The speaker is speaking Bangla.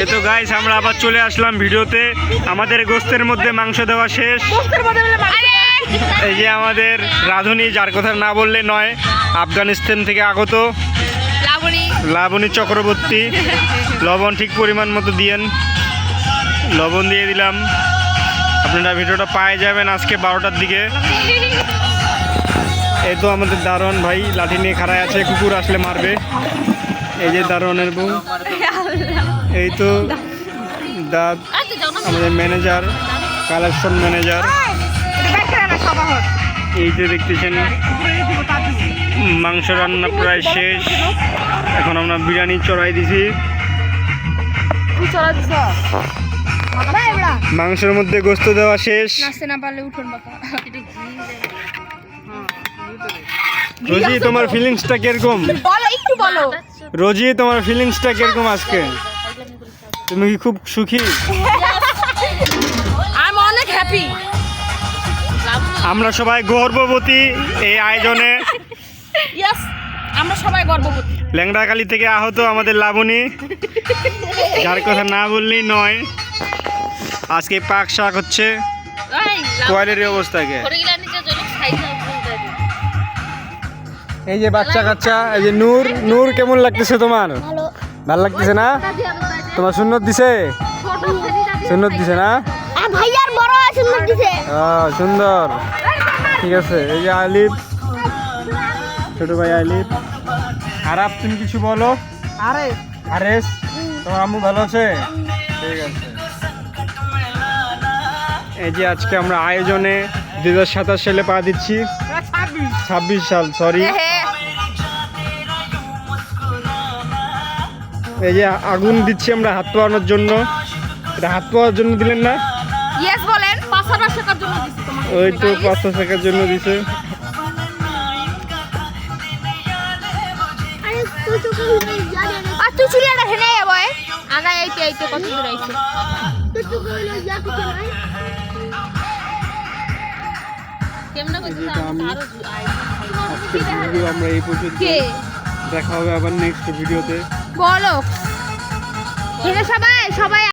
এই তো গাইস আমরা আবার চলে আসলাম ভিডিওতে। আমাদের গোস্তের মধ্যে মাংস দেওয়া শেষ। এই যে আমাদের রাঁধুনি, যার কথা না বললে নয়, আফগানিস্তান থেকে আগত লাবণী চক্রবর্তী। লবণ ঠিক পরিমাণ মতো দিয়েন, লবণ দিয়ে দিলাম। আপনারা ভিডিওটা পায়ে যাবেন আজকে 12টার দিকে। এই তো আমাদের দারোয়ান ভাই লাঠি নিয়ে খাড়ায় আছে, কুকুর আসলে মারবে। এই যে দারোয়ানের বউ, এই তো দাদ আমাদের ম্যানেজার, কালেকশন ম্যানেজার। এই যে দেখতেছেন মাংস রান্না প্রায় শেষ। এখন আমরা বিরিয়ানি চড়াই দিছি। মাংসের মধ্যে গোস্ত দেওয়া শেষ। রোজি তোমার ফিলিংসটা কিরকম? রোজি তোমার ফিলিংসটা কিরকম আজকে? তুমি কি খুব সুখী? আমি অনেক হ্যাপি। আমরা সবাই গর্ববতী এই আয়োজনে। ইয়েস, আমরা সবাই গর্ববতী। ল্যাংড়াকালী থেকে আহত আমাদের লাবণী, যার কথা না বললেই নয়। আজকে পাক শাক হচ্ছে। কোয়ালের অবস্থাকে এই যে বাচ্চা কাচ্চা, এই যে নূর। নূর কেমন লাগতেছে তোমার? ভালো লাগতেছে না? তোমার সুন্নত দিছে? সুন্নত দিছে না? সুন্দর, ঠিক আছে। এই যে আলিফ, ছোট ভাই আলিফ। আরাফ তুমি কিছু বলো। আরেস, তোমার আম্মু ভালো আছে? ঠিক আছে। এই যে আজকে আমরা আয়োজনে 2027 সালে পা দিচ্ছি। 26 সাল, সরি। এই যে আগুন দিচ্ছি আমরা হাত পোয়ানোর জন্য। এটা হাত পোয়ার জন্য দিলেন না? ইয়েস বলেন। 5 টাকার জন্য দিছি তোমাকে। ওই তো 5 টাকার জন্য দিছে। আর তুই চুলাটা হেনে যাবে আগা এইতে কত দূর আইছে। কেমনে কইছিস আজকের ভিডিও আমরা এই পর্যন্ত। দেখা হবে আবার নেক্সট ভিডিওতে। বলো সবাই সবাই